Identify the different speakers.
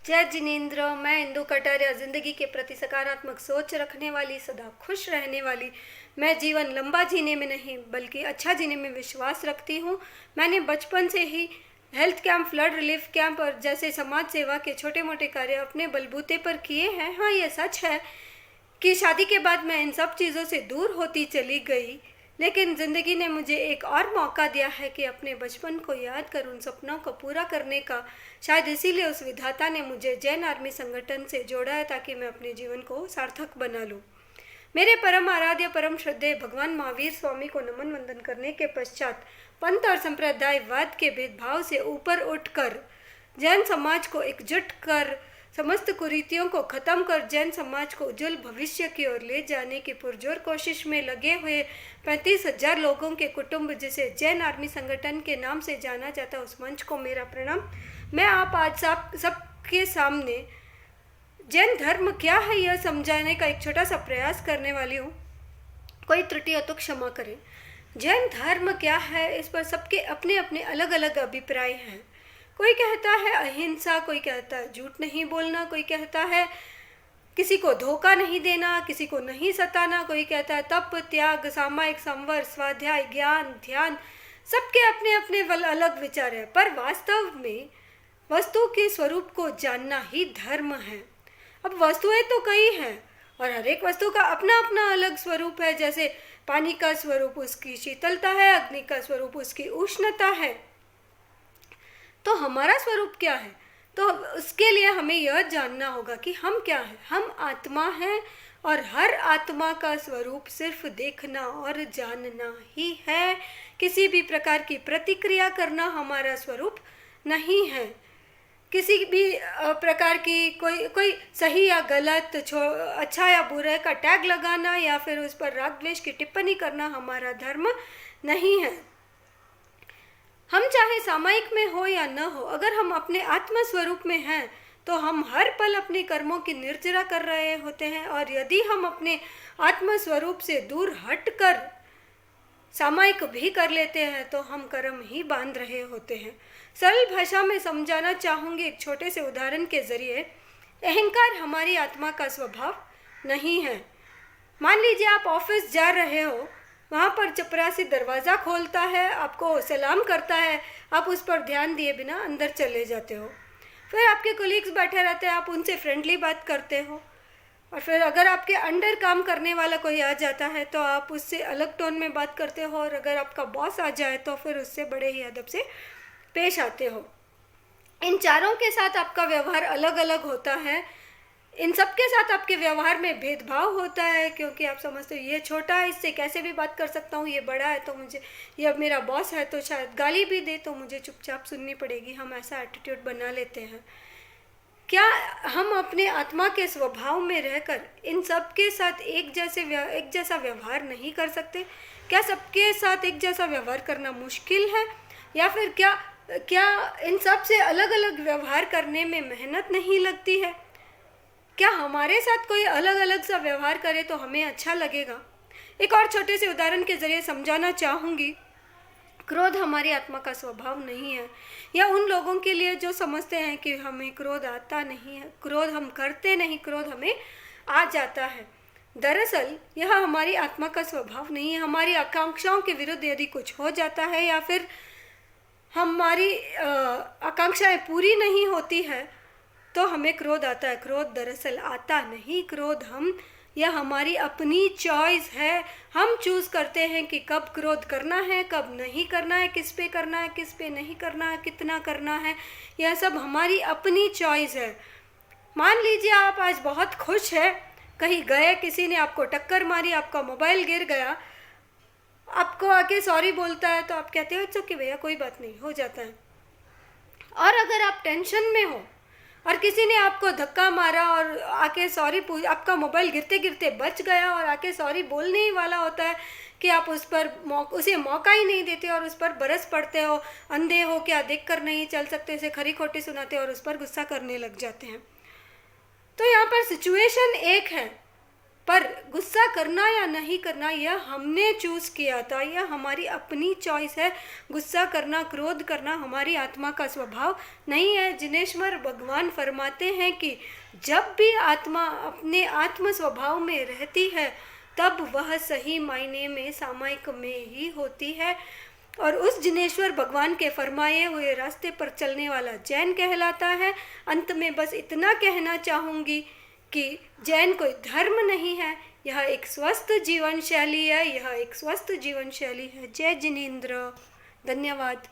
Speaker 1: जय जिनेंद्र। मैं इंदु कटारिया। ज़िंदगी के प्रति सकारात्मक सोच रखने वाली, सदा खुश रहने वाली। मैं जीवन लंबा जीने में नहीं बल्कि अच्छा जीने में विश्वास रखती हूँ। मैंने बचपन से ही health camp, flood relief camp और जैसे समाज सेवा के छोटे मोटे कार्य अपने बलबूते पर किए हैं। हाँ, ये सच है कि शादी के बाद मैं इन सब चीज़ों से दूर होती चली गई, लेकिन ज़िंदगी ने मुझे एक और मौका दिया है कि अपने बचपन को याद कर उन सपनों को पूरा करने का। शायद इसीलिए उस विधाता ने मुझे जैन आर्मी संगठन से जोड़ा है, ताकि मैं अपने जीवन को सार्थक बना लूँ। मेरे परम आराध्य, परम श्रद्धेय भगवान महावीर स्वामी को नमन वंदन करने के पश्चात पंथ और संप्रदायवाद के भेदभाव से ऊपर उठकर जैन समाज को एकजुट कर समस्त कुरीतियों को खत्म कर जैन समाज को उज्जवल भविष्य की ओर ले जाने की पुरजोर कोशिश में लगे हुए 35,000 लोगों के कुटुंब, जिसे जैन आर्मी संगठन के नाम से जाना जाता है, उस मंच को मेरा प्रणाम। मैं आप आज सबके सामने जैन धर्म क्या है यह समझाने का एक छोटा सा प्रयास करने वाली हूँ। कोई त्रुटि हो तो क्षमा करें। जैन धर्म क्या है, इस पर सबके अपने अपने अलग अलग अभिप्राय हैं। कोई कहता है अहिंसा, कोई कहता है झूठ नहीं बोलना, कोई कहता है किसी को धोखा नहीं देना, किसी को नहीं सताना, कोई कहता है तप, त्याग, सामायिक संवर, स्वाध्याय, ज्ञान, ध्यान। सबके अपने अपने अलग विचार है, पर वास्तव में वस्तु के स्वरूप को जानना ही धर्म है। अब वस्तुएं तो कई हैं और हर एक वस्तु का अपना अपना अलग स्वरूप है। जैसे पानी का स्वरूप उसकी शीतलता है, अग्नि का स्वरूप उसकी उष्णता है। तो हमारा स्वरूप क्या है? तो उसके लिए हमें यह जानना होगा कि हम क्या हैं। हम आत्मा हैं और हर आत्मा का स्वरूप सिर्फ देखना और जानना ही है। किसी भी प्रकार की प्रतिक्रिया करना हमारा स्वरूप नहीं है। किसी भी प्रकार की कोई सही या गलत, अच्छा या बुरा का टैग लगाना या फिर उस पर राग द्वेष की टिप्पणी करना हमारा धर्म नहीं है। हम चाहे सामायिक में हो या न हो, अगर हम अपने आत्म स्वरूप में हैं तो हम हर पल अपने कर्मों की निर्जरा कर रहे होते हैं। और यदि हम अपने आत्म स्वरूप से दूर हटकर सामायिक भी कर लेते हैं तो हम कर्म ही बांध रहे होते हैं। सरल भाषा में समझाना चाहूँगी एक छोटे से उदाहरण के जरिए। अहंकार हमारी आत्मा का स्वभाव नहीं है। मान लीजिए आप ऑफिस जा रहे हो, वहाँ पर चपरासी दरवाज़ा खोलता है, आपको सलाम करता है, आप उस पर ध्यान दिए बिना अंदर चले जाते हो। फिर आपके कोलीग्स बैठे रहते हैं, आप उनसे फ्रेंडली बात करते हो। और फिर अगर आपके अंडर काम करने वाला कोई आ जाता है तो आप उससे अलग टोन में बात करते हो, और अगर आपका बॉस आ जाए तो फिर उससे बड़े ही अदब से पेश आते हो। इन चारों के साथ आपका व्यवहार अलग अलग होता है। इन सब के साथ आपके व्यवहार में भेदभाव होता है, क्योंकि आप समझते हो ये छोटा है, इससे कैसे भी बात कर सकता हूँ, ये बड़ा है तो मुझे, ये मेरा बॉस है तो शायद गाली भी दे तो मुझे चुपचाप सुननी पड़ेगी। हम ऐसा एटीट्यूड बना लेते हैं। क्या हम अपने आत्मा के स्वभाव में रहकर इन सब के साथ एक जैसा व्यवहार नहीं कर सकते? क्या सबके साथ एक जैसा व्यवहार करना मुश्किल है, या फिर क्या इन सब से अलग अलग व्यवहार करने में मेहनत नहीं लगती है? क्या हमारे साथ कोई अलग अलग सा व्यवहार करे तो हमें अच्छा लगेगा? एक और छोटे से उदाहरण के जरिए समझाना चाहूँगी। क्रोध हमारी आत्मा का स्वभाव नहीं है, या उन लोगों के लिए जो समझते हैं कि हमें क्रोध आता नहीं है, क्रोध हम करते नहीं, क्रोध हमें आ जाता है। दरअसल यह हमारी आत्मा का स्वभाव नहीं है। हमारी आकांक्षाओं के विरुद्ध यदि कुछ हो जाता है या फिर हमारी आकांक्षाएं पूरी नहीं होती है तो हमें क्रोध आता है। क्रोध दरअसल आता नहीं। क्रोध यह हमारी अपनी चॉइस है। हम चूज़ करते हैं कि कब क्रोध करना है, कब नहीं करना है, किस पे करना है, किस पे नहीं करना है, कितना करना है। यह सब हमारी अपनी चॉइस है। मान लीजिए आप आज बहुत खुश है, कहीं गए, किसी ने आपको टक्कर मारी, आपका मोबाइल गिर गया, आपको आके सॉरी बोलता है तो आप कहते हो इट्स ओके भैया, कोई बात नहीं, हो जाता है। और अगर आप टेंशन में हो और किसी ने आपको धक्का मारा और आके सॉरी आपका मोबाइल गिरते गिरते बच गया और आके सॉरी बोलने ही वाला होता है कि आप उसे मौका ही नहीं देते और उस पर बरस पड़ते हो, अंधे हो क्या देख कर नहीं चल सकते, इसे खरी खोटी सुनाते और उस पर गुस्सा करने लग जाते हैं। तो यहाँ पर सिचुएशन एक है, पर गुस्सा करना या नहीं करना यह हमने चूज़ किया था, यह हमारी अपनी चॉइस है। गुस्सा करना, क्रोध करना हमारी आत्मा का स्वभाव नहीं है। जिनेश्वर भगवान फरमाते हैं कि जब भी आत्मा अपने आत्म स्वभाव में रहती है तब वह सही मायने में सामायिक में ही होती है और उस जिनेश्वर भगवान के फरमाए हुए रास्ते पर चलने वाला जैन कहलाता है। अंत में बस इतना कहना चाहूँगी कि जैन कोई धर्म नहीं है, यह एक स्वस्थ जीवन शैली है, यह एक स्वस्थ जीवन शैली है। जय जिनेंद्र। धन्यवाद।